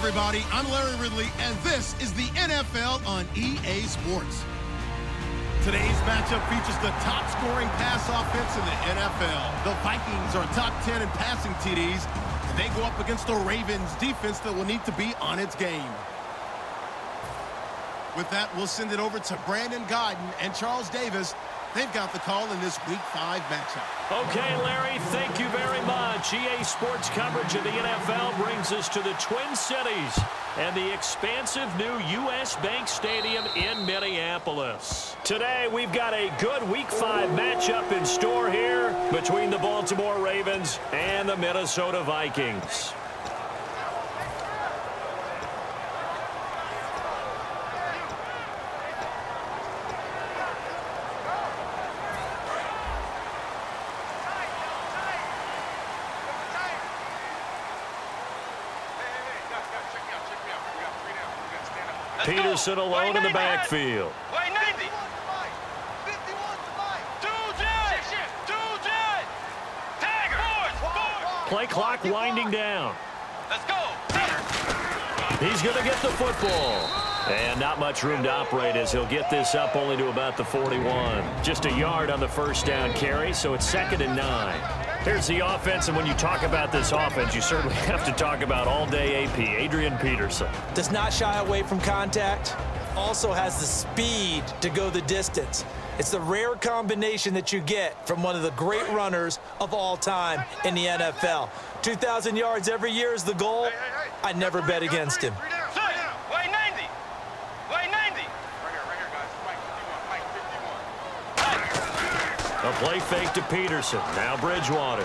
everybody. I'm Larry Ridley, and this is the NFL on EA Sports. Today's matchup features the top-scoring pass offense in the NFL. The Vikings are top 10 in passing TDs, and they go up against the Ravens defense that will need to be on its game. With that, we'll send it over to Brandon Godden and Charles Davis. They've got the call in this Week 5 matchup. Okay, Larry, thank you very much. EA Sports coverage of the NFL brings us to the Twin Cities and the expansive new U.S. Bank Stadium in Minneapolis. Today, we've got a good Week 5 matchup in store here between the Baltimore Ravens and the Minnesota Vikings. Peterson alone in the backfield. Play clock winding down. Let's go. He's going to get the football. And not much room to operate as he'll get this up only to about the 41. Just a yard on the first down carry, so it's 2nd and 9. Here's the offense, and when you talk about this offense, you certainly have to talk about all-day AP, Adrian Peterson. Does not shy away from contact, also has the speed to go the distance. It's the rare combination that you get from one of the great runners of all time in the NFL. 2,000 yards every year is the goal. I never bet against him. A play fake to Peterson. Now Bridgewater.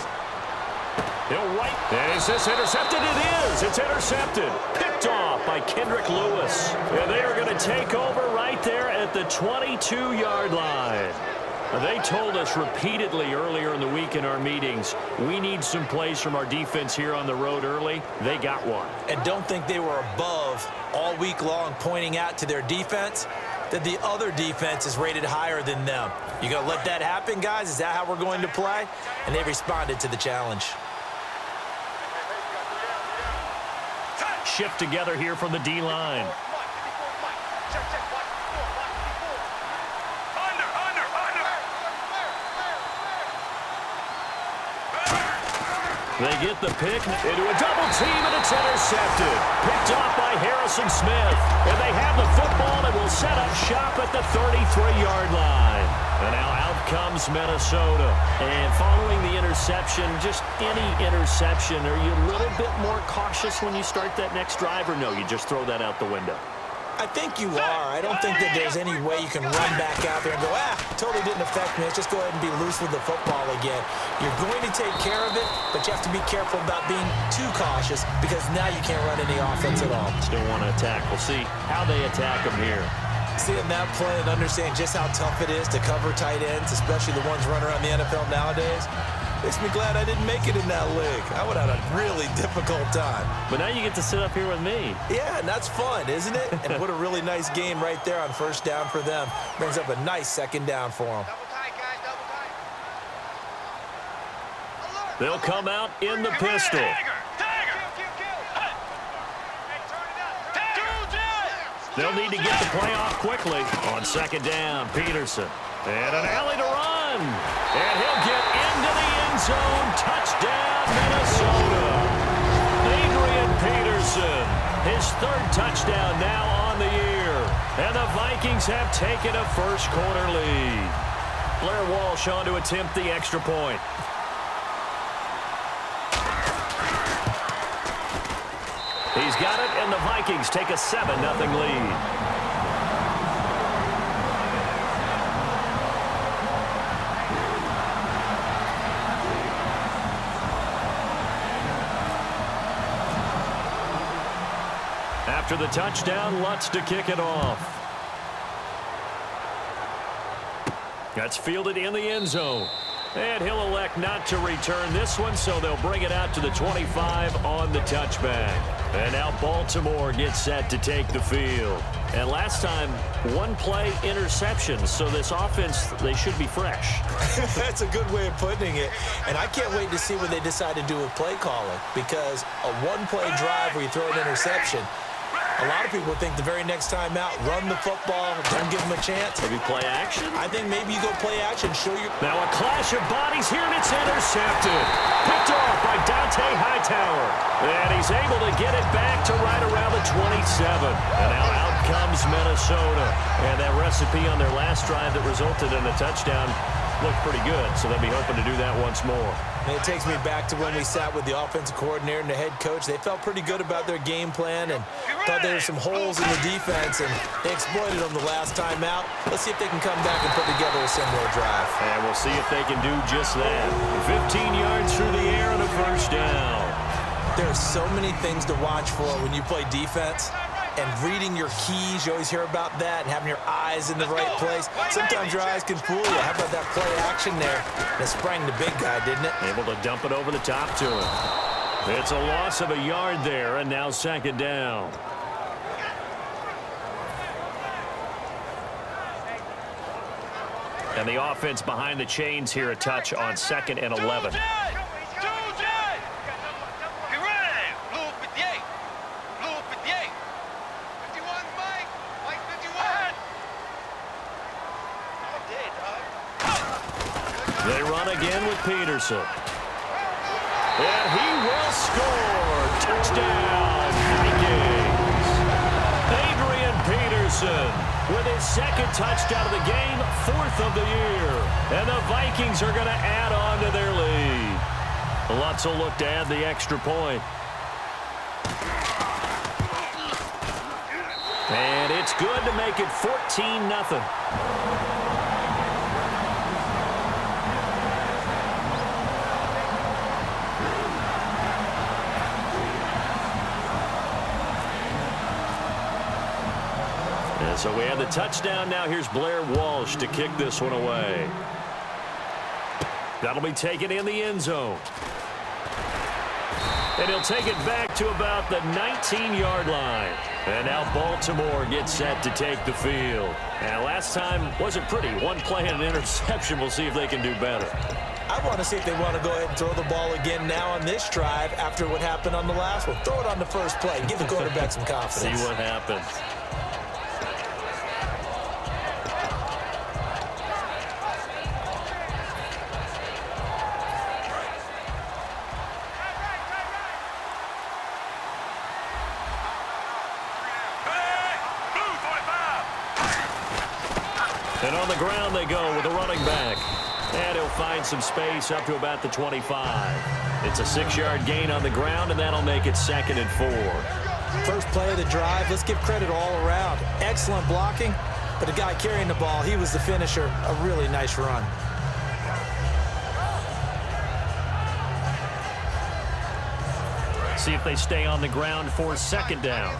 He'll right. And is this intercepted? It is. It's intercepted. Picked off by Kendrick Lewis. And they are going to take over right there at the 22-yard line. They told us repeatedly earlier in the week in our meetings, we need some plays from our defense here on the road early. They got one. And don't think they were above all week long pointing out to their defense that the other defense is rated higher than them. You going to let that happen, guys? Is that how we're going to play? And they responded to the challenge. Shift together here from the D-line. They get the pick into a double team, and it's intercepted. Picked off by Harrison Smith. And they have the football and will set up shop at the 33-yard line. And now out comes Minnesota. And following the interception, just any interception, are you a little bit more cautious when you start that next drive, or no, you just throw that out the window? I think you are. I don't think that there's any way you can run back out there and go, totally didn't affect me. Let's just go ahead and be loose with the football again. You're going to take care of it, but you have to be careful about being too cautious because now you can't run any offense at all. Still want to attack. We'll see how they attack them here. Seeing that play and understand just how tough it is to cover tight ends, especially the ones running around the NFL nowadays, makes me glad I didn't make it in that league. I would have had a really difficult time. But now you get to sit up here with me. Yeah, and that's fun, isn't it? And what a really nice game right there on first down for them. Brings up a nice 2nd down for them. Double tight, guys, double tight. They'll come out in the pistol. They'll need to get the play off quickly. On 2nd down, Peterson. And an alley to run. And he'll get into the end zone. Touchdown, Minnesota. Adrian Peterson, his 3rd touchdown now on the year. And the Vikings have taken a first-quarter lead. Blair Walsh on to attempt the extra point. He's got it, and the Vikings take a 7-0 lead. After the touchdown, Lutz to kick it off. That's fielded in the end zone. And he'll elect not to return this one, so they'll bring it out to the 25 on the touchback. And now Baltimore gets set to take the field. And last time, one play interception. So this offense, they should be fresh. That's a good way of putting it. And I can't wait to see what they decide to do with play calling, because a one-play drive where you throw an interception, a lot of people think the very next time out, run the football, don't give them a chance. Maybe play action? I think maybe you go play action, show your... Now a clash of bodies here, and it's intercepted. Picked off by Dante Hightower. And he's able to get it back to right around the 27. And now out comes Minnesota. And that recipe on their last drive that resulted in a touchdown looked pretty good, so they'll be hoping to do that once more. And it takes me back to when we sat with the offensive coordinator and the head coach. They felt pretty good about their game plan and thought there were some holes in the defense, and they exploited them the last time out. Let's see if they can come back and put together a similar drive. And we'll see if they can do just that. 15 yards through the air and a first down. There are so many things to watch for when you play defense. And reading your keys, you always hear about that, and having your eyes in the right place. Sometimes your eyes can fool you. How about that play action there? And it sprang the big guy, didn't it? Able to dump it over the top to him. It's a loss of a yard there, and now second down. And the offense behind the chains here, a touch on 2nd and 11. They run again with Peterson. And he will score. Touchdown, Vikings. Adrian Peterson with his 2nd touchdown of the game, 4th of the year. And the Vikings are going to add on to their lead. Lutz will look to add the extra point. And it's good to make it 14-0. So we have the touchdown. Now here's Blair Walsh to kick this one away. That'll be taken in the end zone. And he'll take it back to about the 19-yard line. And now Baltimore gets set to take the field. And last time wasn't pretty. One play and an interception. We'll see if they can do better. I want to see if they want to go ahead and throw the ball again now on this drive after what happened on the last one. Throw it on the first play. Give the quarterback some confidence. See what happens. And on the ground they go with the running back. And he'll find some space up to about the 25. It's a 6-yard gain on the ground, and that'll make it 2nd and 4. First play of the drive, let's give credit all around. Excellent blocking, but the guy carrying the ball, he was the finisher. A really nice run. See if they stay on the ground for 2nd down.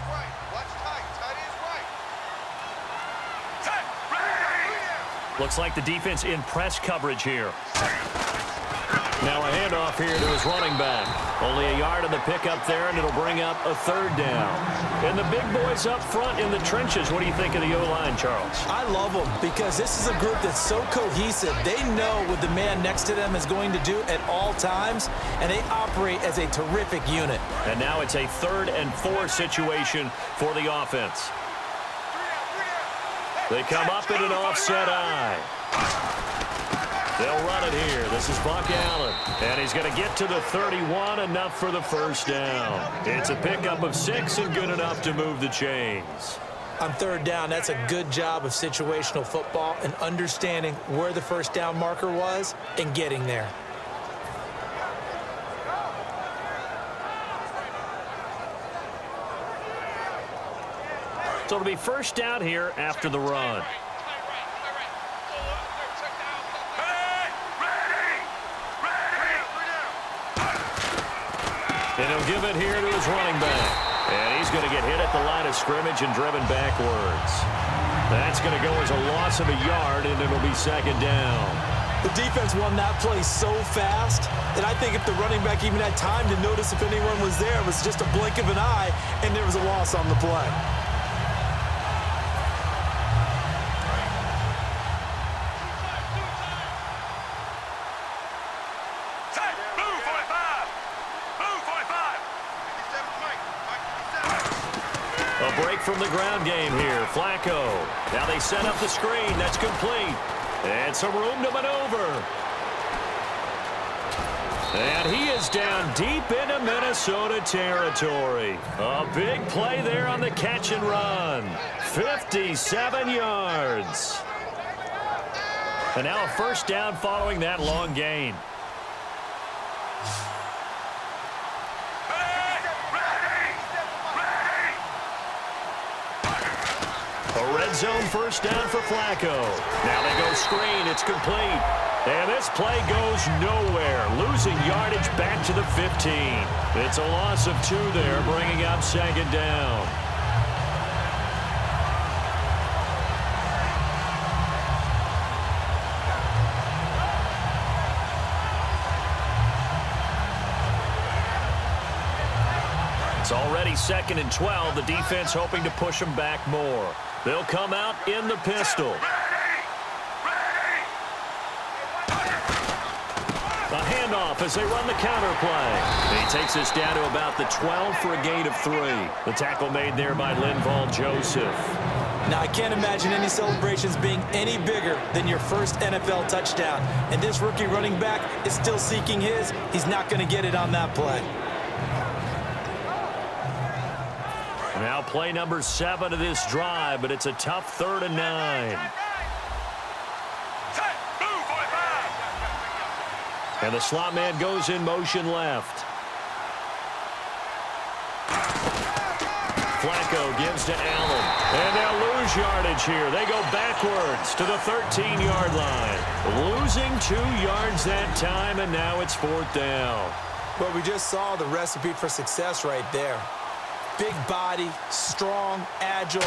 Looks like the defense in press coverage here. Now a handoff here to his running back. Only a yard on the pickup there, and it'll bring up a 3rd down. And the big boys up front in the trenches. What do you think of the O-line, Charles? I love them because this is a group that's so cohesive. They know what the man next to them is going to do at all times, and they operate as a terrific unit. And now it's a 3rd and 4 situation for the offense. They come up in an offset eye. They'll run it here. This is Buck Allen. And he's going to get to the 31, enough for the first down. It's a pickup of 6 and good enough to move the chains. On 3rd down, that's a good job of situational football and understanding where the first down marker was and getting there. So it'll be first down here after the run. And he'll give it here to his running back. And he's going to get hit at the line of scrimmage and driven backwards. That's going to go as a loss of a yard, and it'll be 2nd down. The defense won that play so fast that I think if the running back even had time to notice if anyone was there, it was just a blink of an eye, and there was a loss on the play. A break from the ground game here. Flacco. Now they set up the screen. That's complete. And some room to maneuver. And he is down deep into Minnesota territory. A big play there on the catch and run. 57 yards. And now a first down following that long gain. A red zone first down for Flacco. Now they go screen. It's complete. And this play goes nowhere. Losing yardage back to the 15. It's a loss of 2 there, bringing up second down. It's already 2nd and 12. The defense hoping to push them back more. They'll come out in the pistol. A handoff as they run the counter play. He takes us down to about the 12 for a gain of 3. The tackle made there by Linval Joseph. Now, I can't imagine any celebrations being any bigger than your first NFL touchdown. And this rookie running back is still seeking his. He's not going to get it on that play. Now play number 7 of this drive, but it's a tough 3rd and 9. And the slot man goes in motion left. Flacco gives to Allen. And they'll lose yardage here. They go backwards to the 13-yard line. Losing 2 yards that time, and now it's 4th down. Well, we just saw the recipe for success right there. Big body, strong, agile,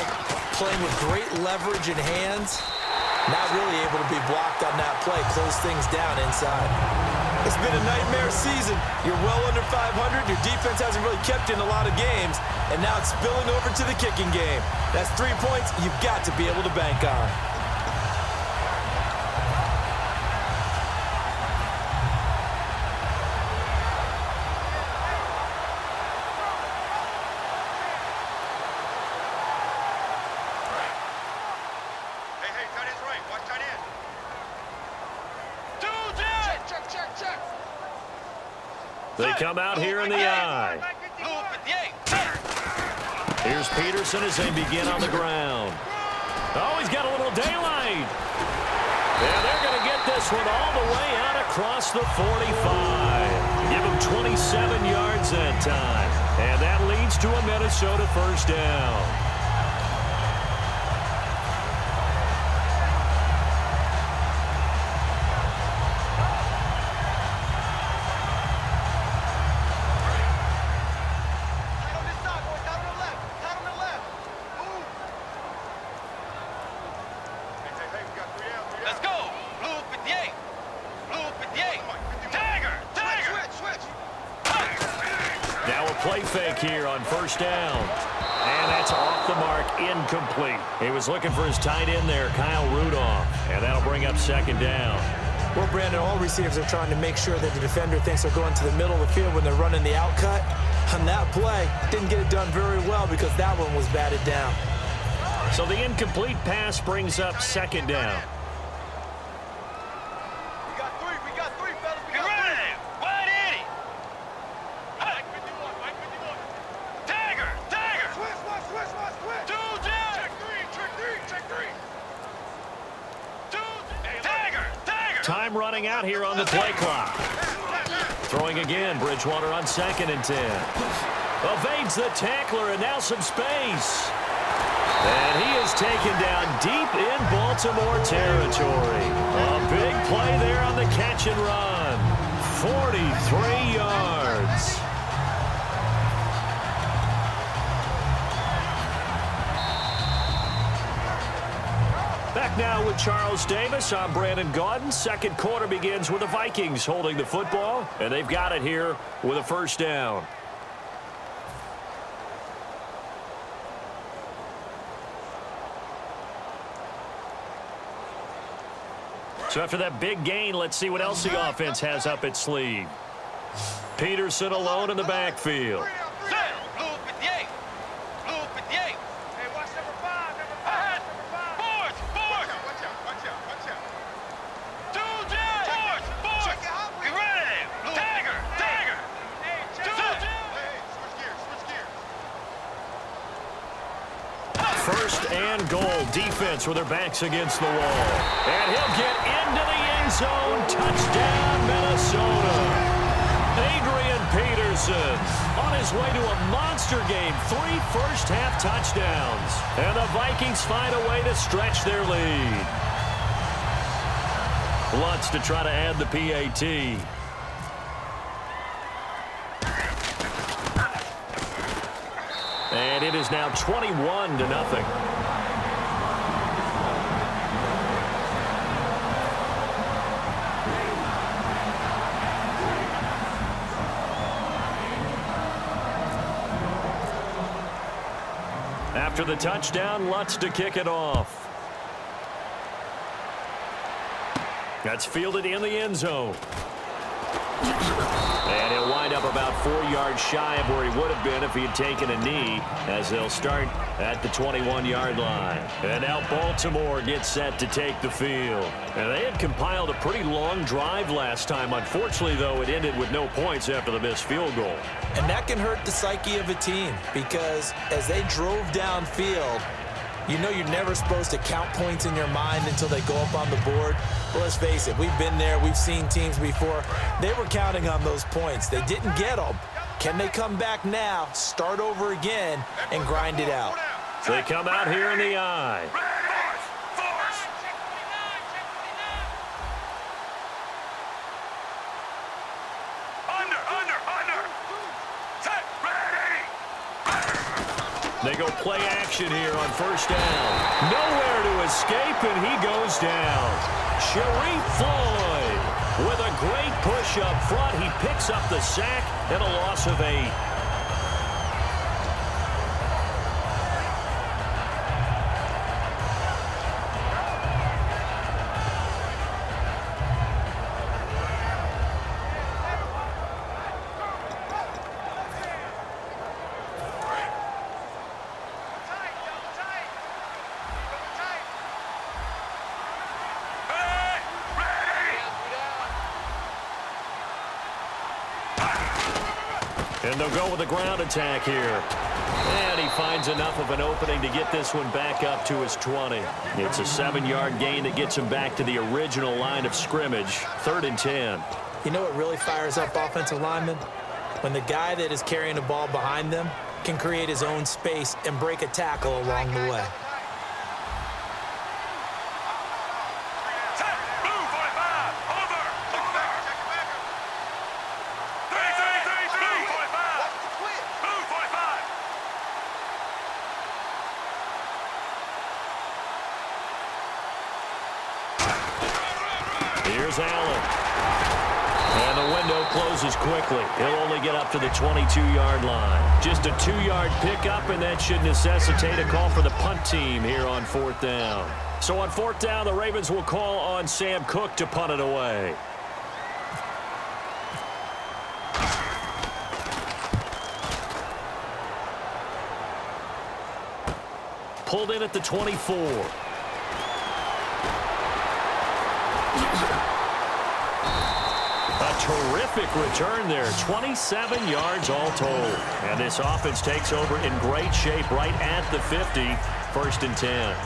playing with great leverage in hands. Not really able to be blocked on that play. Close things down inside. It's been a nightmare season. You're well under 500. Your defense hasn't really kept you in a lot of games. And now it's spilling over to the kicking game. That's 3 points you've got to be able to bank on. They come out here in the eye. Here's Peterson as they begin on the ground. Oh, he's got a little daylight. Yeah, they're going to get this one all the way out across the 45. Give him 27 yards that time. And that leads to a Minnesota first down. Play fake here on first down. And that's off the mark, incomplete. He was looking for his tight end there, Kyle Rudolph. And that'll bring up second down. Well, Brandon, all receivers are trying to make sure that the defender thinks they're going to the middle of the field when they're running the out cut. On that play, didn't get it done very well because that one was batted down. So the incomplete pass brings up second down. Time running out here on the play clock. Throwing again, Bridgewater on 2nd and 10. Evades the tackler, and now some space. And he is taken down deep in Baltimore territory. A big play there on the catch and run. 43 yards. Back now with Charles Davis. I'm Brandon Gaudin. Second quarter begins with the Vikings holding the football, and they've got it here with a first down. So after that big gain, let's see what else the offense has up its sleeve. Peterson alone in the backfield. First and goal, defense with their backs against the wall. And he'll get into the end zone. Touchdown, Minnesota. Adrian Peterson on his way to a monster game. 3 first-half touchdowns. And the Vikings find a way to stretch their lead. Lutz to try to add the PAT. And it is now 21-0. After the touchdown, Lutz to kick it off. That's fielded in the end zone. And he'll wind up about 4 yards shy of where he would have been if he had taken a knee, as they'll start at the 21-yard line. And now Baltimore gets set to take the field. And they had compiled a pretty long drive last time. Unfortunately, though, it ended with no points after the missed field goal. And that can hurt the psyche of a team, because as they drove downfield, you know you're never supposed to count points in your mind until they go up on the board. But let's face it, we've been there. We've seen teams before. They were counting on those points. They didn't get them. Can they come back now, start over again, and grind it out? So they come out here in the eye. They go play action here on first down. Nowhere to escape, and he goes down. Sharif Floyd with a great push up front. He picks up the sack and a loss of 8. And they'll go with a ground attack here. And he finds enough of an opening to get this one back up to his 20. It's a 7-yard gain that gets him back to the original line of scrimmage. 3rd and 10. You know what really fires up offensive linemen? When the guy that is carrying the ball behind them can create his own space and break a tackle along the way. Here's Allen. And the window closes quickly. He'll only get up to the 22-yard line. Just a 2-yard pickup, and that should necessitate a call for the punt team here on 4th down. So on 4th down, the Ravens will call on Sam Cook to punt it away. Pulled in at the 24. A terrific return there. 27 yards all told. And this offense takes over in great shape right at the 50. 1st and 10.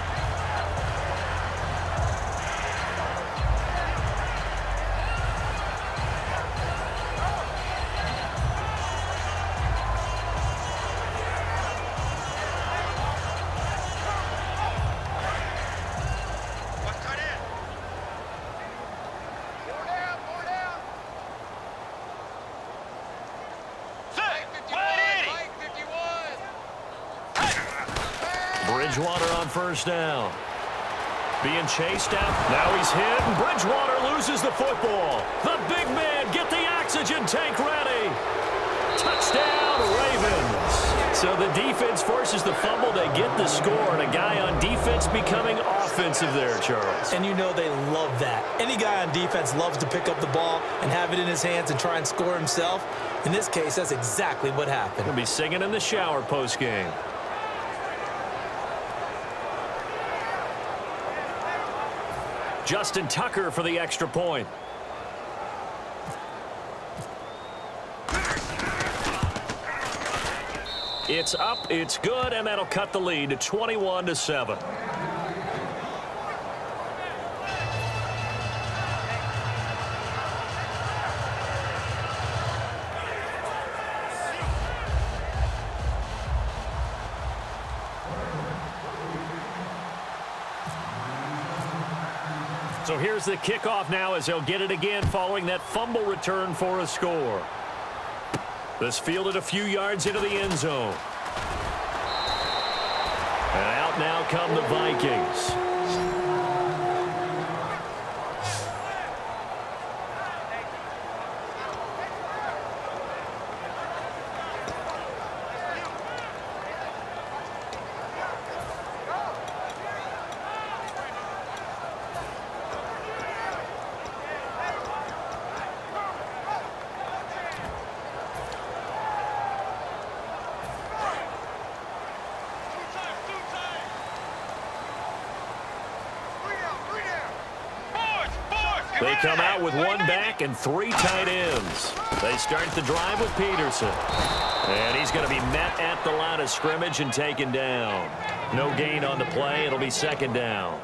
Bridgewater on first down. being chased out. Now he's hit, and Bridgewater loses the football. The big man, get the oxygen tank ready. Touchdown, Ravens. So the defense forces the fumble. They get the score, and a guy on defense becoming offensive there, Charles. And you know they love that. Any guy on defense loves to pick up the ball and have it in his hands and try and score himself. In this case, that's exactly what happened. He'll be singing in the shower post-game. Justin Tucker for the extra point. It's up, it's good, and that'll cut the lead to 21-7. So here's the kickoff now as they'll get it again following that fumble return for a score. This fielded a few yards into the end zone. And out now come the Vikings. They come out with one back and three tight ends. They start the drive with Peterson. And he's going to be met at the line of scrimmage and taken down. No gain on the play. It'll be second down.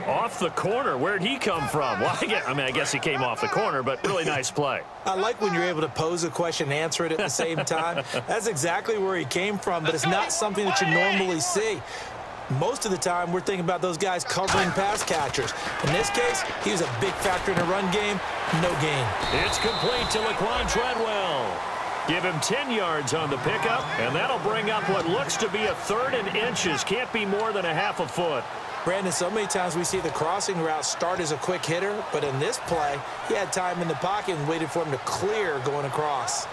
Off the corner. Where'd he come from? Well, I guess he came off the corner, but really nice play. I like when you're able to pose a question and answer it at the same time. That's exactly where he came from, but it's not something that you normally see. Most of the time, we're thinking about those guys covering pass catchers. In this case, he was a big factor in the run game. No gain. It's complete to Laquan Treadwell. Give him 10 yards on the pickup, and that'll bring up what looks to be a third and inches. Can't be more than a half a foot. Brandon, so many times we see the crossing route start as a quick hitter, but in this play, he had time in the pocket and waited for him to clear going across.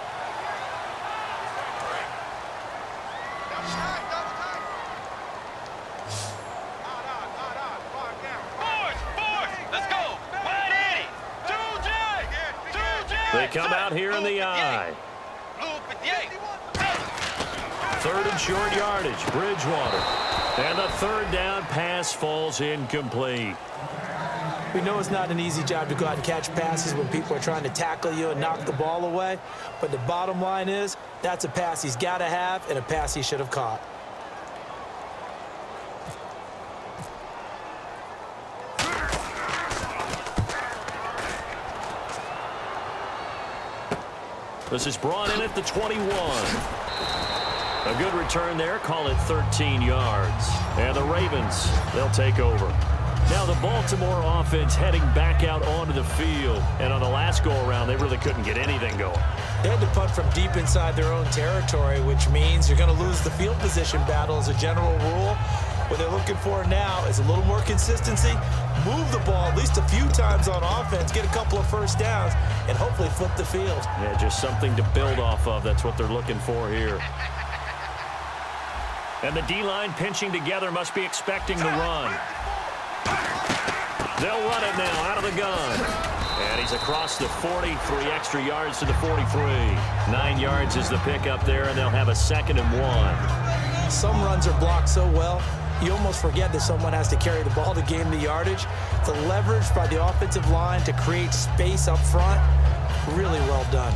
They come out here in the eye. Third and short yardage, Bridgewater. And the third down pass falls incomplete. We know it's not an easy job to go out and catch passes when people are trying to tackle you and knock the ball away. But the bottom line is, that's a pass he's got to have and a pass he should have caught. This is brought in at the 21. A good return there. Call it 13 yards. And the Ravens, they'll take over. Now the Baltimore offense heading back out onto the field. And on the last go-around, they really couldn't get anything going. They had to punt from deep inside their own territory, which means you're going to lose the field position battle as a general rule. What they're looking for now is a little more consistency, move the ball at least a few times on offense, get a couple of first downs, and hopefully flip the field. Yeah, just something to build off of. That's what they're looking for here. And the D-line pinching together must be expecting the run. They'll run it now out of the gun. And he's across the 40, 3 extra yards to the 43. 9 yards is the pickup there, and they'll have a 2nd and 1. Some runs are blocked so well, you almost forget that someone has to carry the ball to gain the yardage. The leverage by the offensive line to create space up front, really well done.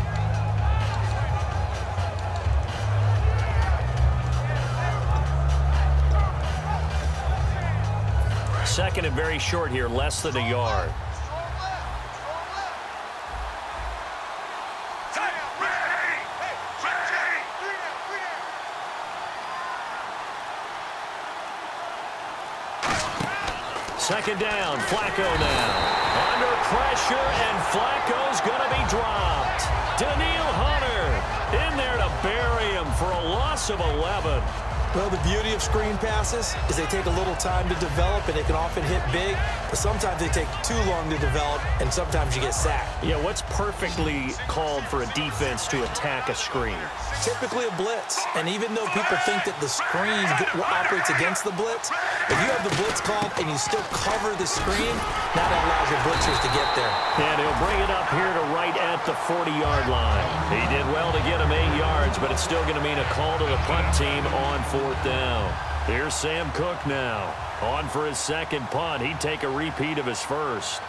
Second and very short here, less than a yard. Second down, Flacco now. Under pressure, and Flacco's going to be dropped. Daniil Hunter in there to bury him for a loss of 11. Well, the beauty of screen passes is they take a little time to develop, and they can often hit big, but sometimes they take too long to develop, and sometimes you get sacked. Yeah, what's perfectly called for a defense to attack a screen? Typically a blitz, and even though people think that the screen operates against the blitz, if you have the blitz called and you still cover the screen, now that allows your blitzers to get there. And he'll bring it up here to right at the 40-yard line. He did well to get him 8 yards, but it's still going to mean a call to the punt team on 4th down. Here's Sam Cook now. On for his second punt. He'd take a repeat of his first.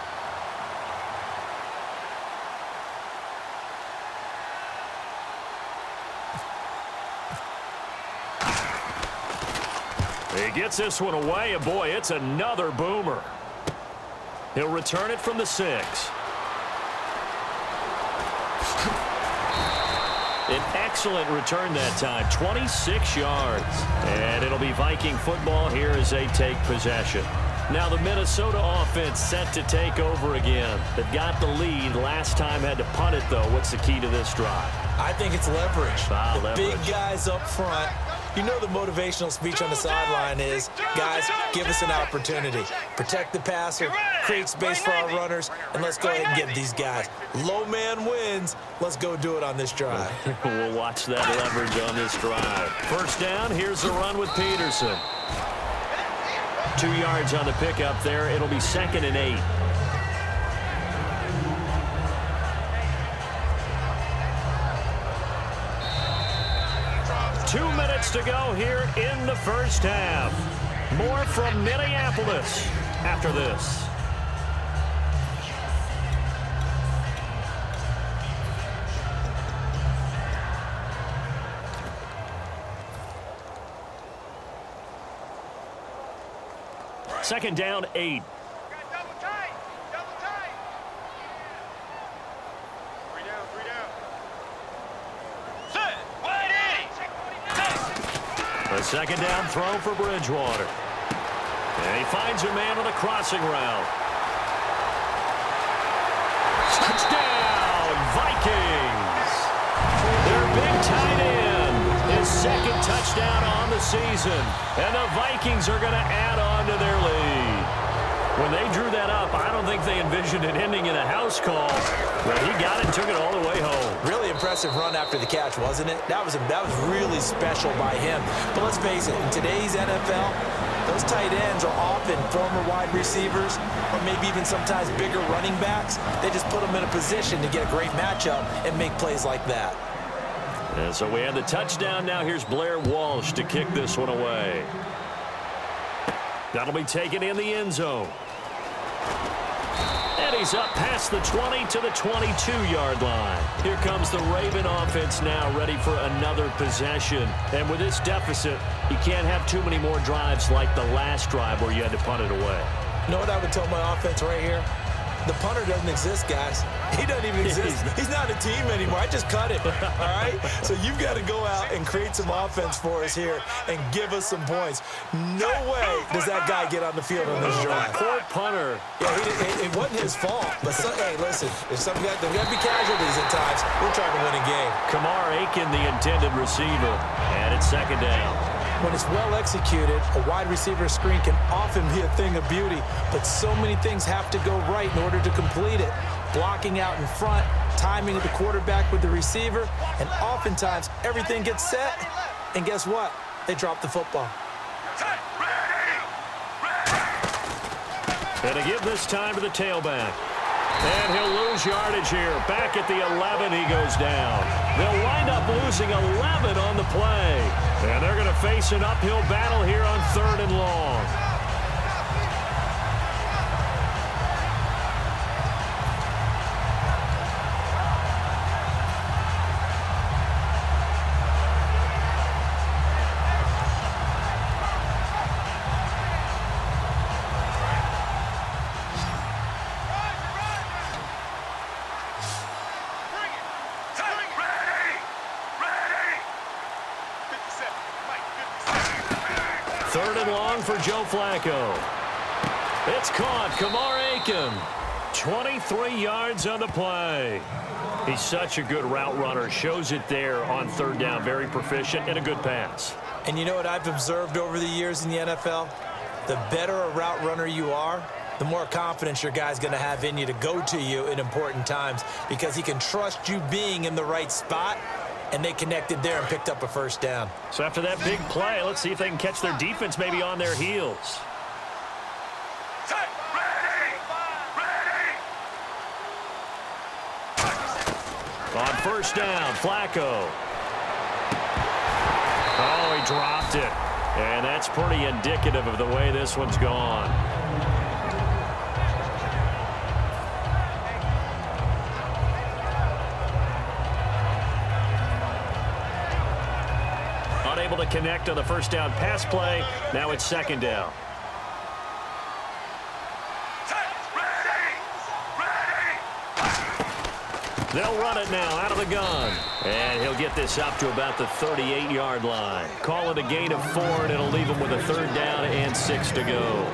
He gets this one away, and boy, it's another boomer. He'll return it from the 6. An excellent return that time, 26 yards. And it'll be Viking football here as they take possession. Now the Minnesota offense set to take over again. They've got the lead. Last time had to punt it, though. What's the key to this drive? I think it's leverage. Leverage. Big guys up front. You know the motivational speech on the sideline is, guys, give us an opportunity. Protect the passer, create space for our runners, and let's go ahead and get these guys. Low man wins. Let's go do it on this drive. We'll watch that leverage on this drive. First down, here's the run with Peterson. 2 yards on the pickup there. It'll be 2nd and 8. Two minutes to go here in the first half. More from Minneapolis after this. Second down, 8. Double tight. Double tight. 3 down, 3 down. Set. 180. A second down throw for Bridgewater. And he finds a man on the crossing route. Touchdown, Vikings! Their big tight end. His second touchdown on the season. And the Vikings are going to add on to their lead. When they drew that up, I don't think they envisioned it ending in a house call. But he got it, took it all the way home. Really impressive run after the catch, wasn't it? That was really special by him. But let's face it, in today's NFL, those tight ends are often former wide receivers or maybe even sometimes bigger running backs. They just put them in a position to get a great matchup and make plays like that. And so we have the touchdown. Now here's Blair Walsh to kick this one away. That'll be taken in the end zone. And he's up past the 20 to the 22-yard line. Here comes the Raven offense now, ready for another possession. And with this deficit, you can't have too many more drives like the last drive where you had to punt it away. You know what I would tell my offense right here? The punter doesn't exist, guys. He doesn't even exist. He's not a team anymore. I just cut him, all right? So you've got to go out and create some offense for us here and give us some points. No way does that guy get on the field on this drive. Poor punter. Yeah, it wasn't his fault. But, hey, listen, there's got to be casualties at times. We're trying to win a game. Kamar Aiken, the intended receiver. And it's second down. When it's well executed, a wide receiver screen can often be a thing of beauty, but so many things have to go right in order to complete it. Blocking out in front, timing of the quarterback with the receiver, and oftentimes everything gets set, and guess what? They drop the football. And to give this time to the tailback. And he'll lose yardage here. Back at the 11, he goes down. They'll wind up losing 11 on the play. And they're going to face an uphill battle here on 3rd and long. For Joe Flacco. It's caught. Kamar Aiken. 23 yards on the play. He's such a good route runner. Shows it there on 3rd down. Very proficient and a good pass. And you know what I've observed over the years in the NFL? The better a route runner you are, the more confidence your guy's going to have in you to go to you in important times because he can trust you being in the right spot, and they connected there and picked up a first down. So after that big play, let's see if they can catch their defense maybe on their heels. On first down, Flacco. Oh, he dropped it. And that's pretty indicative of the way this one's gone. Unable to connect on the first down pass play. Now it's second down. They'll run it now out of the gun. And he'll get this up to about the 38-yard line. Call it a gain of 4, and it'll leave him with a third down and 6 to go.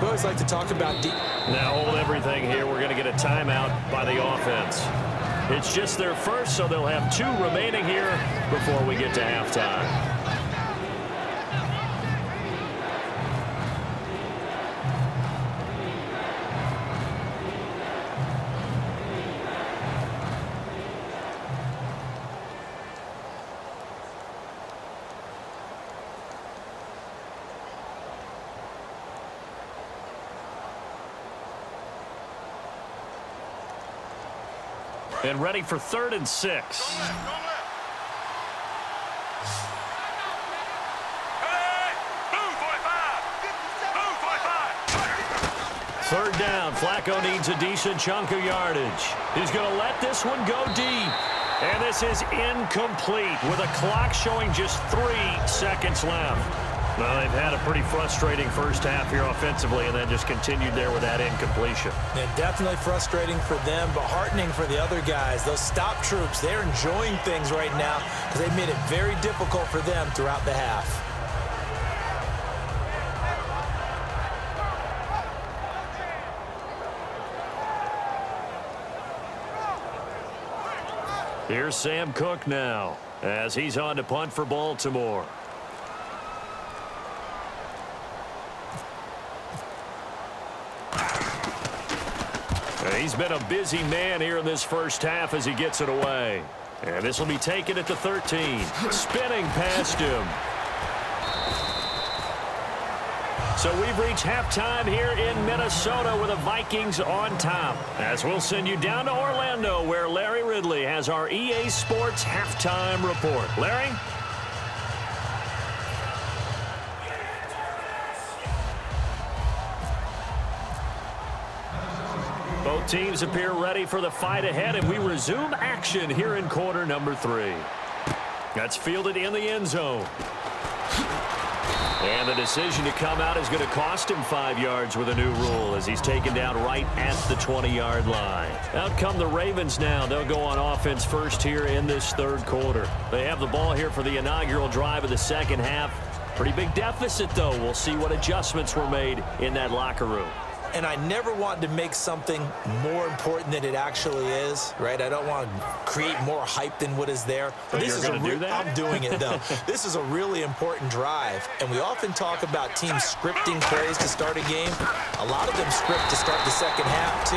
We always like to talk about deep. Now hold everything here. We're going to get a timeout by the offense. It's just their first, so they'll have 2 remaining here before we get to halftime. And ready for 3rd and 6. Third down. Flacco needs a decent chunk of yardage. He's going to let this one go deep. And this is incomplete with a clock showing just 3 seconds left. Well, they've had a pretty frustrating first half here offensively and then just continued there with that incompletion. Yeah, definitely frustrating for them, but heartening for the other guys. Those stop troops, they're enjoying things right now because they've made it very difficult for them throughout the half. Here's Sam Cook now as he's on to punt for Baltimore. He's been a busy man here in this first half as he gets it away. And this will be taken at the 13. Spinning past him. So we've reached halftime here in Minnesota with the Vikings on top. As we'll send you down to Orlando where Larry Ridley has our EA Sports halftime report. Larry? Both teams appear ready for the fight ahead, and we resume action here in quarter number 3. That's fielded in the end zone. And the decision to come out is going to cost him 5 yards with a new rule as he's taken down right at the 20-yard line. Out come the Ravens now. They'll go on offense first here in this third quarter. They have the ball here for the inaugural drive of the second half. Pretty big deficit, though. We'll see what adjustments were made in that locker room. And I never want to make something more important than it actually is, right? I don't want to create more hype than what is there. But this is I'm doing it, though. This is a really important drive. And we often talk about teams scripting plays to start a game. A lot of them script to start the second half, too.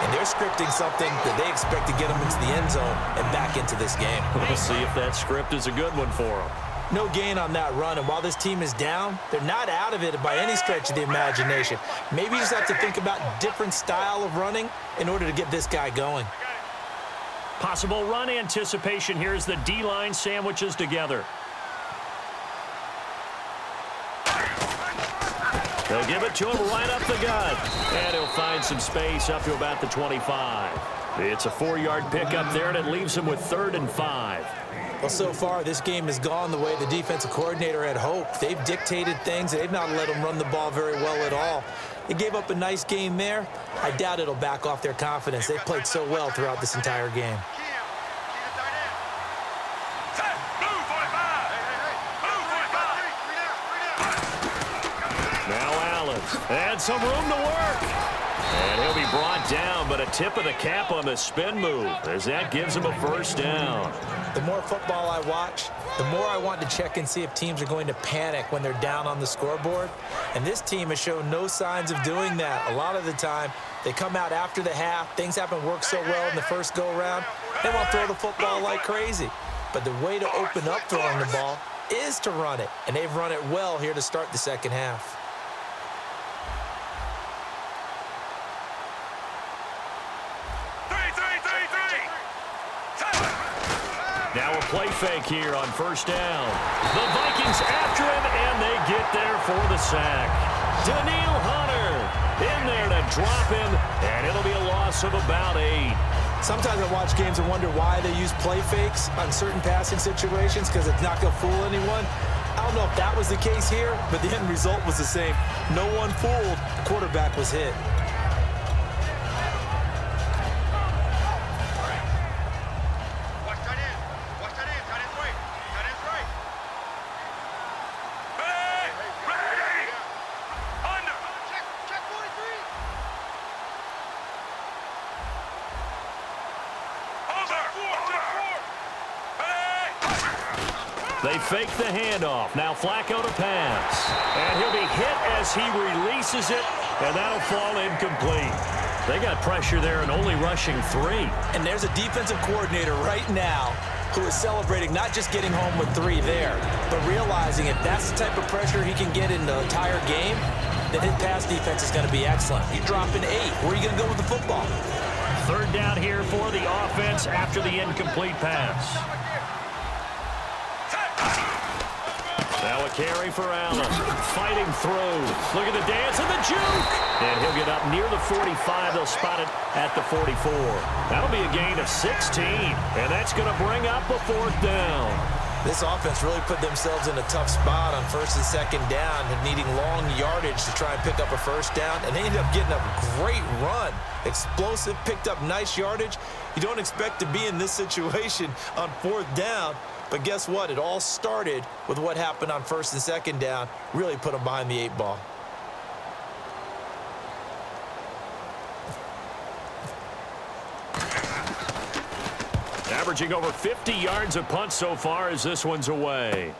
And they're scripting something that they expect to get them into the end zone and back into this game. We'll see if that script is a good one for them. No gain on that run, and while this team is down, they're not out of it by any stretch of the imagination. Maybe you just have to think about different style of running in order to get this guy going. Possible run anticipation here as the D-line sandwiches together. They'll give it to him right up the gut, and he'll find some space up to about the 25. It's a 4-yard pickup there, and it leaves him with 3rd and 5. Well, so far, this game has gone the way the defensive coordinator had hoped. They've dictated things. They've not let them run the ball very well at all. They gave up a nice game there. I doubt it'll back off their confidence. They've played so well throughout this entire game. Now Allen. And some room to work. And he'll be brought down, but a tip of the cap on the spin move as that gives him a first down. The more football I watch, the more I want to check and see if teams are going to panic when they're down on the scoreboard. And this team has shown no signs of doing that. A lot of the time, they come out after the half. Things haven't worked so well in the first go-around. They want to throw the football like crazy. But the way to open up throwing the ball is to run it. And they've run it well here to start the second half. Now a play fake here on first down. The Vikings after him, and they get there for the sack. Daniil Hunter in there to drop him, and it'll be a loss of about 8. Sometimes I watch games and wonder why they use play fakes on certain passing situations because it's not going to fool anyone. I don't know if that was the case here, but the end result was the same. No one fooled. The quarterback was hit. They fake the handoff. Now Flacco to pass. And he'll be hit as he releases it, and that'll fall incomplete. They got pressure there and only rushing 3. And there's a defensive coordinator right now who is celebrating not just getting home with 3 there, but realizing if that's the type of pressure he can get in the entire game, then his pass defense is going to be excellent. You're dropping 8. Where are you going to go with the football? Third down here for the offense after the incomplete pass. Now a carry for Allen. Fighting through. Look at the dance and the juke. And he'll get up near the 45. They'll spot it at the 44. That'll be a gain of 16. And that's going to bring up a 4th down. This offense really put themselves in a tough spot on first and second down and needing long yardage to try and pick up a first down. And they ended up getting a great run. Explosive, picked up nice yardage. You don't expect to be in this situation on 4th down. But guess what? It all started with what happened on first and second down. Really put them behind the 8 ball. Averaging over 50 yards a punt so far as this one's away.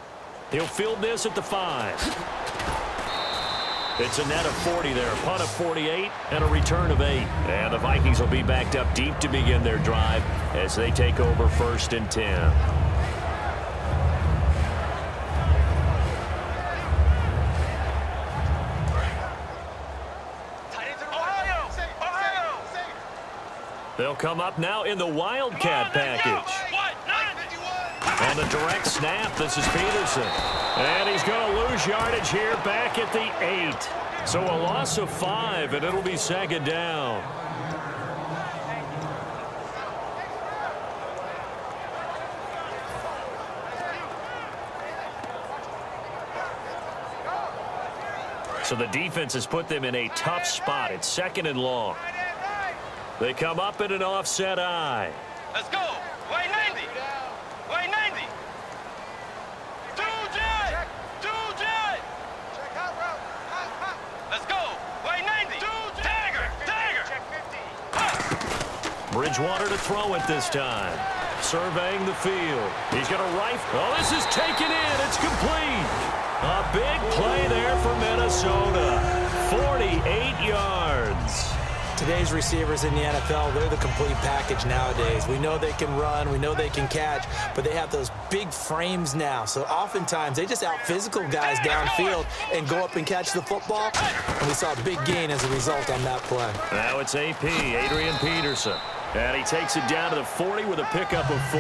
He'll field this at the 5. It's a net of 40 there. A punt of 48 and a return of 8. And the Vikings will be backed up deep to begin their drive as they take over first and 10. They'll come up now in the Wildcat package. On the direct snap, this is Peterson. And he's going to lose yardage here back at the 8. So a loss of 5, and it'll be second down. So the defense has put them in a tough spot. It's second and long. They come up in an offset eye. Let's go. Way 90. Way 90. Two jet. Two jet. Check out route. Let's go. Way 90. Two Dagger. Dagger. Check 50. Bridgewater to throw it this time. Surveying the field. He's got a rifle. Oh, this is taken in. It's complete. A big play there for Minnesota. 48 yards. Today's receivers in the NFL, they're the complete package nowadays. We know they can run, we know they can catch, but they have those big frames now. So oftentimes they just out-physical guys downfield and go up and catch the football. And we saw a big gain as a result on that play. Now it's AP, Adrian Peterson. And he takes it down to the 40 with a pickup of 4.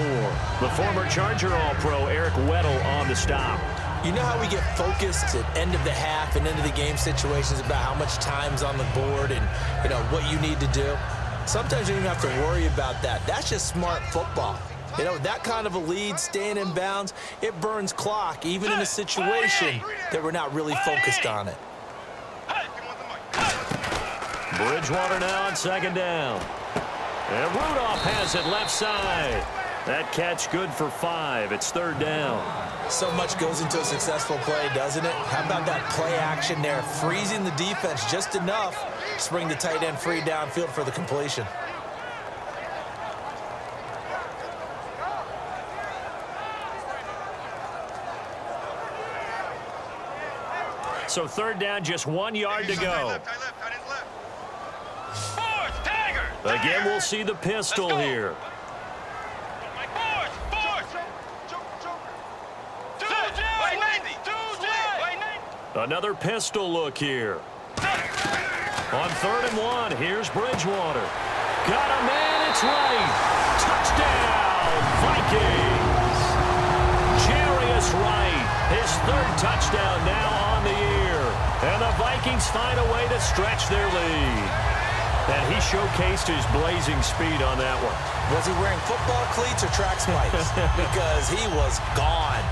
The former Charger All-Pro Eric Weddle on the stop. You know how we get focused at end of the half and end of the game situations about how much time's on the board and, you know, what you need to do? Sometimes you don't even have to worry about that. That's just smart football. You know, that kind of a lead, staying in bounds, it burns clock, even in a situation that we're not really focused on it. Bridgewater now on second down. And Rudolph has it left side. That catch good for 5. It's third down. So much goes into a successful play, doesn't it? How about that play action there, freezing the defense just enough to bring the tight end free downfield for the completion. So third down, just 1 yard to go. Again, we'll see the pistol here. Another pistol look here. On 3rd and 1, here's Bridgewater. Got a man, it's right. Touchdown, Vikings. Jarius Wright, his 3rd touchdown now on the year. And the Vikings find a way to stretch their lead. And he showcased his blazing speed on that one. Was he wearing football cleats or track spikes? Because he was gone.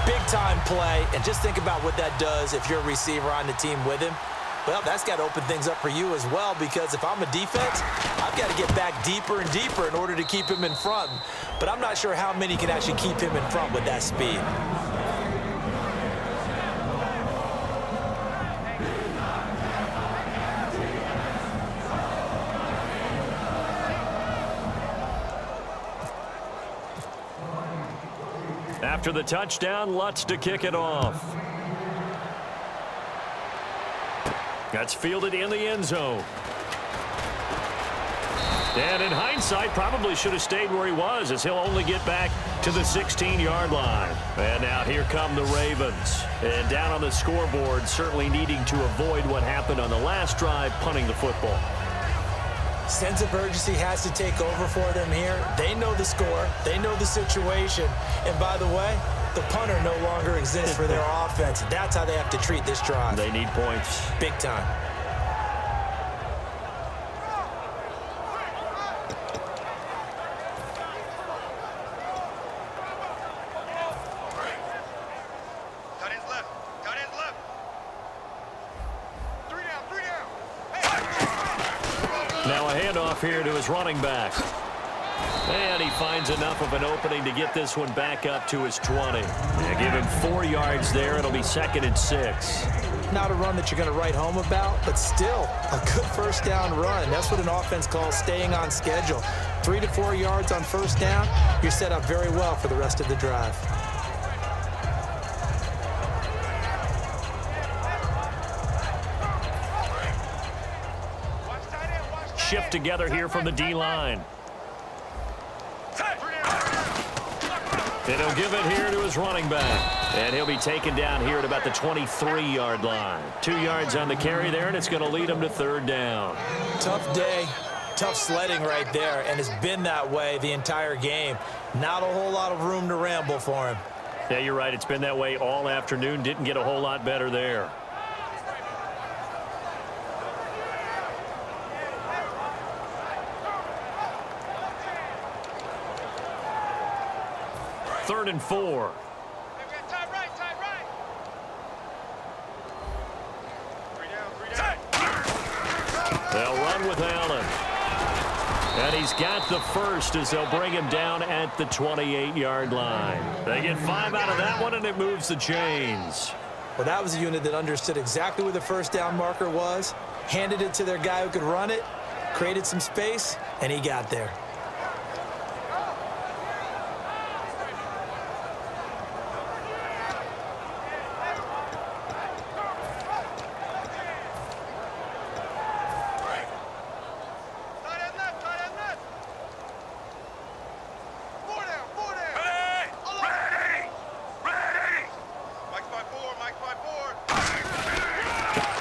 Big-time play, and just think about what that does if you're a receiver on the team with him. Well, that's got to open things up for you as well, because if I'm a defense, I've got to get back deeper and deeper in order to keep him in front. But I'm not sure how many can actually keep him in front with that speed. After the touchdown, Lutz to kick it off. That's fielded in the end zone. And in hindsight, probably should have stayed where he was, as he'll only get back to the 16-yard line. And now here come the Ravens. And down on the scoreboard, certainly needing to avoid what happened on the last drive, punting the football. Sense of urgency has to take over for them here. They know the score. They know the situation. And by the way, the punter no longer exists for their offense. That's how they have to treat this drive. They need points. Big time. Now a handoff here to his running back. And he finds enough of an opening to get this one back up to his 20. And give him 4 yards there. It'll be 2nd and 6. Not a run that you're going to write home about, but still a good first down run. That's what an offense calls staying on schedule. 3 to 4 yards on first down, you're set up very well for the rest of the drive. Shift together here from the D-line. And he'll give it here to his running back. And he'll be taken down here at about the 23-yard line. 2 yards on the carry there, and it's going to lead him to 3rd down. Tough day, tough sledding right there, and it's been that way the entire game. Not a whole lot of room to ramble for him. Yeah, you're right. It's been that way all afternoon. Didn't get a whole lot better there. Third and 4. They'll run with Allen. And he's got the first as they'll bring him down at the 28-yard line. They get 5 out of that one, and it moves the chains. Well, that was a unit that understood exactly where the first down marker was, handed it to their guy who could run it, created some space, and he got there.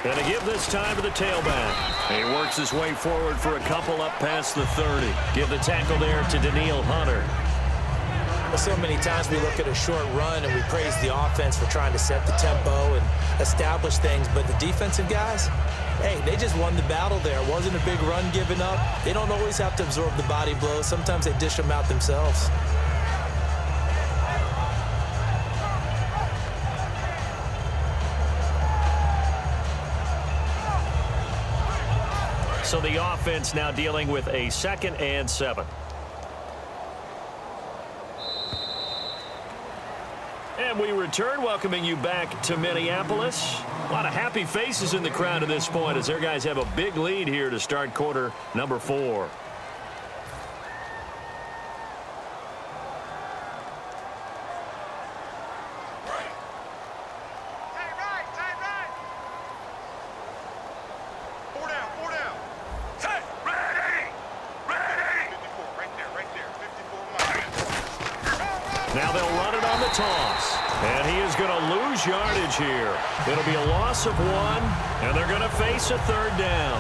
And to give this time to the tailback. He works his way forward for a couple up past the 30. Give the tackle there to Daniil Hunter. Well, so many times we look at a short run and we praise the offense for trying to set the tempo and establish things. But the defensive guys, hey, they just won the battle there. It wasn't a big run given up. They don't always have to absorb the body blows. Sometimes they dish them out themselves. So the offense now dealing with a 2nd and 7. And we return, welcoming you back to Minneapolis. A lot of happy faces in the crowd at this point as their guys have a big lead here to start quarter number 4. Now they'll run it on the toss. And he is going to lose yardage here. It'll be a loss of 1, and they're going to face a 3rd down.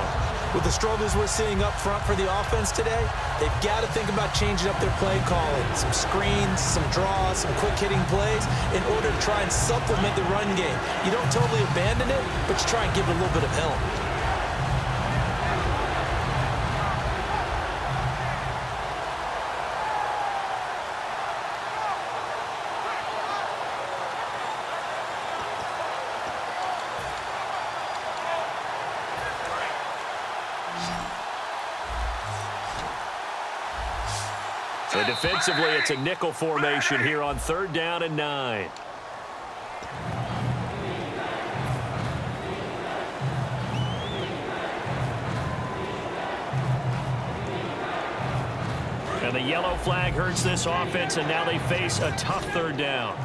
With the struggles we're seeing up front for the offense today, they've got to think about changing up their play calling. Some screens, some draws, some quick-hitting plays in order to try and supplement the run game. You don't totally abandon it, but you try and give it a little bit of help. So defensively, it's a nickel formation here on 3rd down and 9. And the yellow flag hurts this offense, and now they face a tough 3rd down.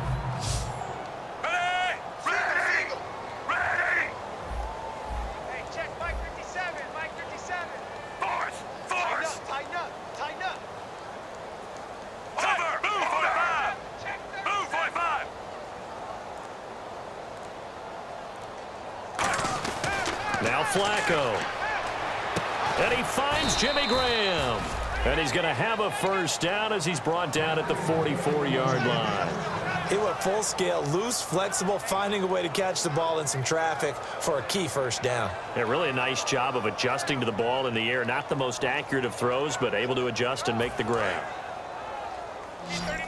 Now Flacco. And he finds Jimmy Graham. And he's going to have a 1st down as he's brought down at the 44-yard line. He went full scale, loose, flexible, finding a way to catch the ball in some traffic for a key 1st down. Yeah, really a nice job of adjusting to the ball in the air. Not the most accurate of throws, but able to adjust and make the grab. 39.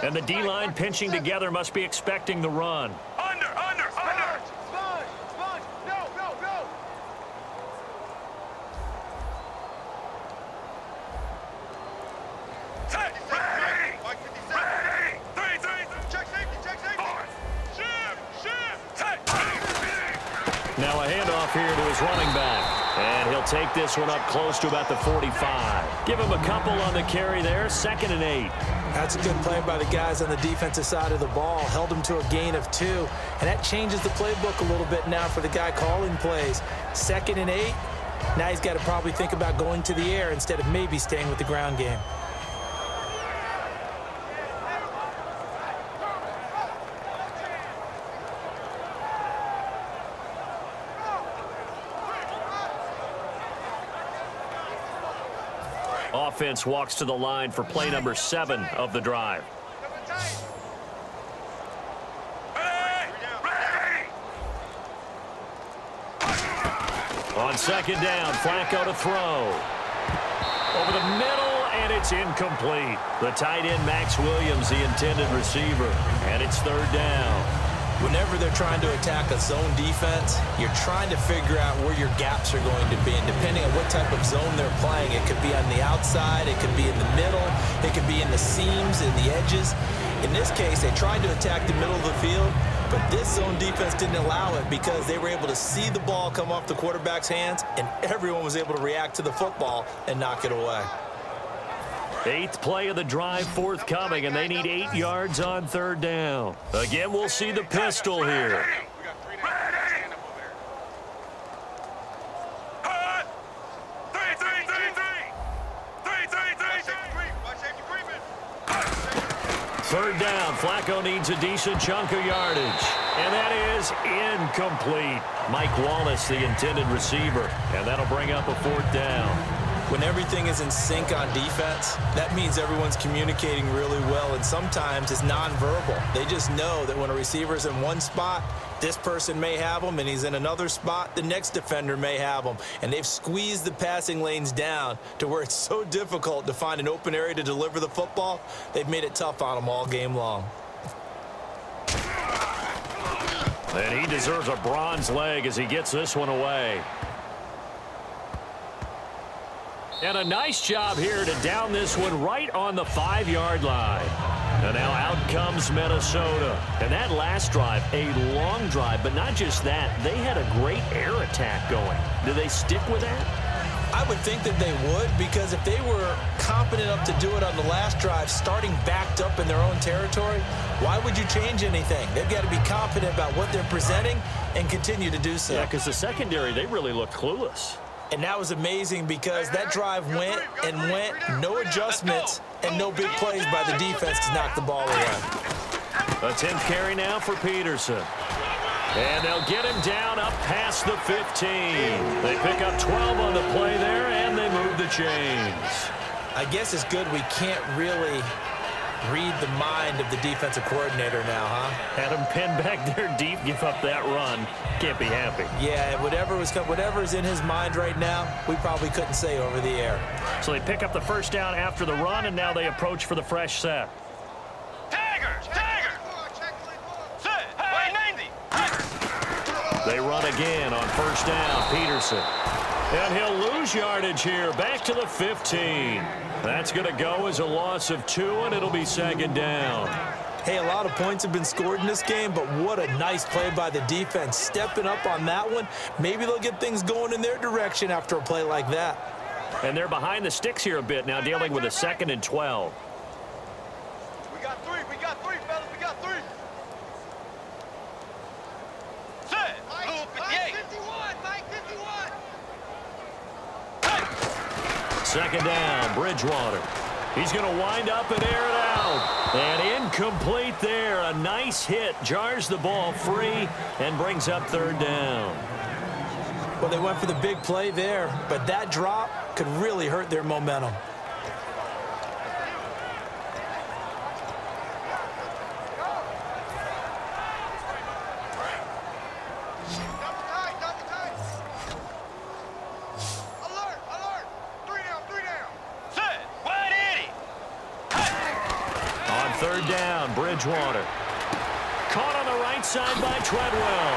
And the D-line pinching together must be expecting the run. Under. Sponge. No. Ready. 3. Check safety. Shift. Now a handoff here to his running back. And he'll take this one up close to about the 45. Give him a couple on the carry there. 2nd and 8. That's a good play by the guys on the defensive side of the ball. Held him to a gain of 2. And that changes the playbook a little bit now for the guy calling plays. 2nd and 8. Now he's got to probably think about going to the air instead of maybe staying with the ground game. Offense walks to the line for play number 7 of the drive. On 2nd down, Flacco to throw. Over the middle, and it's incomplete. The tight end, Max Williams, the intended receiver. And it's 3rd down. Whenever they're trying to attack a zone defense, you're trying to figure out where your gaps are going to be. And depending on what type of zone they're playing, it could be on the outside, it could be in the middle, it could be in the seams and the edges. In this case, they tried to attack the middle of the field, but this zone defense didn't allow it because they were able to see the ball come off the quarterback's hands, and everyone was able to react to the football and knock it away. 8th play of the drive forthcoming, and they need 8 yards on 3rd down. Again, we'll see the pistol here. Third down, Flacco needs a decent chunk of yardage. And that is incomplete. Mike Wallace, the intended receiver. And that'll bring up a 4th down. When everything is in sync on defense, that means everyone's communicating really well, and sometimes it's nonverbal. They just know that when a receiver's in one spot, this person may have him, and he's in another spot, the next defender may have him. And they've squeezed the passing lanes down to where it's so difficult to find an open area to deliver the football. They've made it tough on them all game long. And he deserves a bronze leg as he gets this one away. And a nice job here to down this one right on the 5-yard line. And now out comes Minnesota. And that last drive, a long drive, but not just that. They had a great air attack going. Do they stick with that? I would think that they would, because if they were competent enough to do it on the last drive, starting backed up in their own territory, why would you change anything? They've got to be confident about what they're presenting and continue to do so. Yeah, because the secondary, they really looked clueless. And that was amazing because that drive went and went, no adjustments and no big plays by the defense to knock the ball away. A 10th carry now for Peterson. And they'll get him down up past the 15. They pick up 12 on the play there, and they move the chains. I guess it's good we can't really read the mind of the defensive coordinator now, huh? Had him pinned back there deep, give up that run. Can't be happy. Yeah, whatever's in his mind right now, we probably couldn't say over the air. So they pick up the first down after the run, and now they approach for the fresh set. Tigers! Tigers! Set! Way 90! They run again on first down, Peterson. And he'll lose yardage here, back to the 15. That's going to go as a loss of 2, and it'll be second down. Hey, a lot of points have been scored in this game, but what a nice play by the defense. Stepping up on that one, maybe they'll get things going in their direction after a play like that. And they're behind the sticks here a bit now, dealing with a 2nd and 12. We got three, fellas, we got 3. Set! Blue 58! 51, Mike 51! Second down, Bridgewater. He's going to wind up and air it out. And incomplete there. A nice hit. Jars the ball free and brings up 3rd down. Well, they went for the big play there, but that drop could really hurt their momentum. Third down, Bridgewater. Caught on the right side by Treadwell.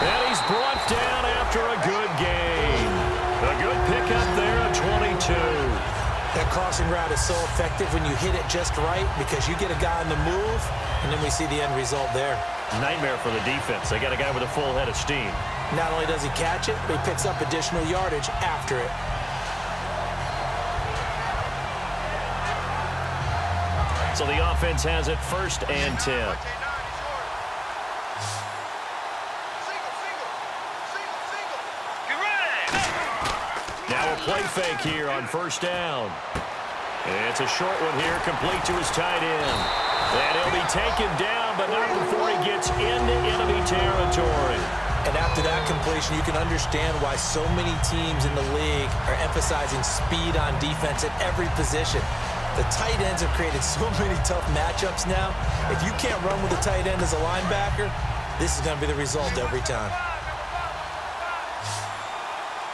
And he's brought down after a good gain. A good pickup there at 22. That crossing route is so effective when you hit it just right because you get a guy on the move, and then we see the end result there. Nightmare for the defense. They got a guy with a full head of steam. Not only does he catch it, but he picks up additional yardage after it. So the offense has it 1st and 10. Now a play fake here on first down. It's a short one here, complete to his tight end. And he'll be taken down, but not before he gets into enemy territory. And after that completion, you can understand why so many teams in the league are emphasizing speed on defense at every position. The tight ends have created so many tough matchups now. If you can't run with a tight end as a linebacker, this is going to be the result every time.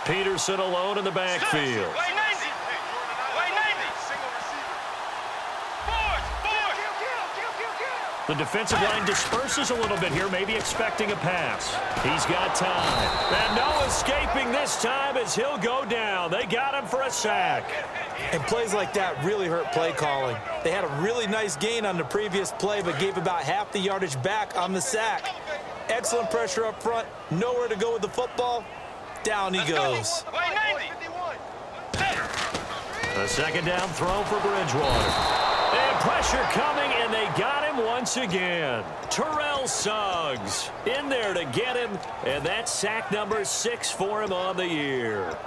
Peterson alone in the backfield. Way 90! Way 90! Single receiver. Force! The defensive line disperses a little bit here, maybe expecting a pass. He's got time. And no escaping this time as he'll go down. They got him for a sack. And plays like that really hurt play calling. They had a really nice gain on the previous play, but gave about half the yardage back on the sack. Excellent pressure up front. Nowhere to go with the football. Down he goes. A second down throw for Bridgewater. And pressure coming, and they got him once again. Terrell Suggs in there to get him, and that's sack number 6 for him on the year.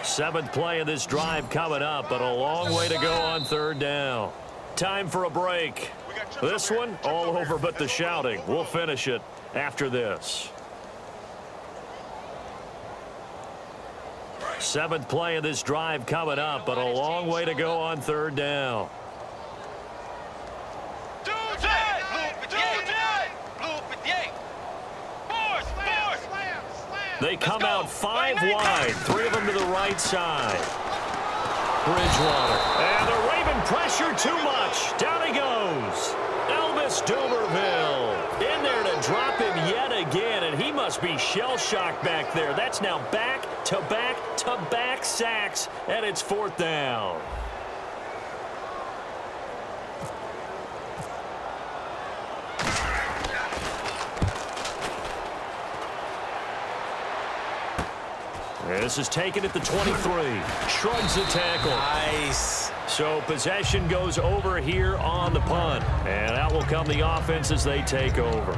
Seventh play of this drive coming up, but a long way to go on third down. Time for a break. This one, all over but the shouting. We'll finish it after this. Seventh play of this drive coming up, but a long way to go on third down. They come out 5 wide, 3 of them to the right side. Bridgewater. And the Raven pressure too much. Down he goes. Elvis Dumerville in there to drop him yet again, and he must be shell-shocked back there. That's now back-to-back-to-back sacks, and it's 4th down. This is taken at the 23. Shrugs the tackle. Nice. So possession goes over here on the punt. And out will come the offense as they take over.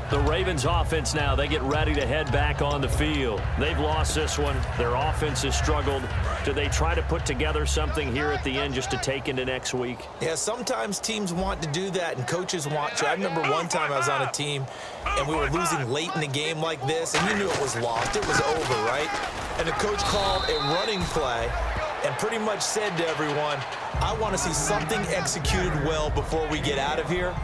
The Ravens offense now, they get ready to head back on the field. They've lost this one. Their offense has struggled. Do they try to put together something here at the end just to take into next week? Yeah, sometimes teams want to do that and coaches want to. I remember one time I was on a team and we were losing late in the game like this, and you knew it was lost. It was over, right? And the coach called a running play and pretty much said to everyone, I want to see something executed well before we get out of here.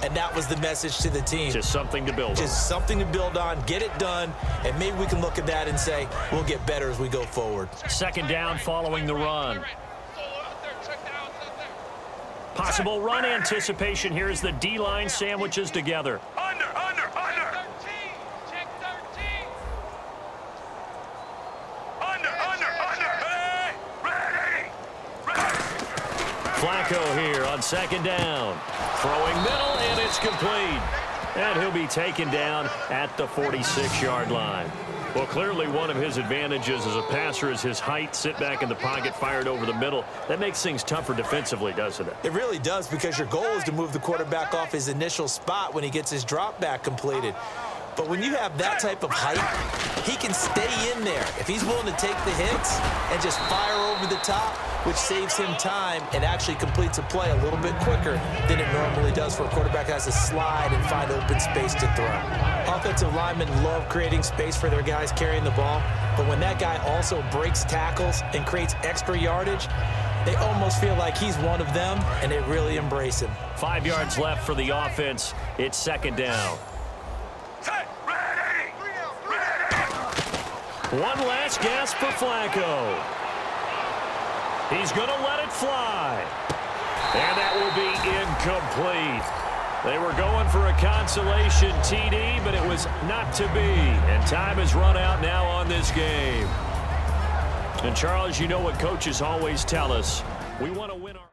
And that was the message to the team. Just something to build on. Just something to build on, get it done, and maybe we can look at that and say, we'll get better as we go forward. 2nd down following the run. Possible run anticipation here as the D-line sandwiches together. Under. Check 13. Ready. Flacco here on 2nd down. Throwing middle, and it's complete. And he'll be taken down at the 46-yard line. Well, clearly one of his advantages as a passer is his height. Sit back in the pocket, fired over the middle. That makes things tougher defensively, doesn't it? It really does, because your goal is to move the quarterback off his initial spot when he gets his drop back completed. But when you have that type of height, he can stay in there. If he's willing to take the hits and just fire over the top, which saves him time and actually completes a play a little bit quicker than it normally does for a quarterback that has to slide and find open space to throw. Offensive linemen love creating space for their guys carrying the ball, but when that guy also breaks tackles and creates extra yardage, they almost feel like he's one of them, and they really embrace him. 5 yards left for the offense. It's 2nd down. Ready. One last gasp for Flacco. He's going to let it fly. And that will be incomplete. They were going for a consolation TD, but it was not to be. And time has run out now on this game. And, Charles, you know what coaches always tell us. We want to win our...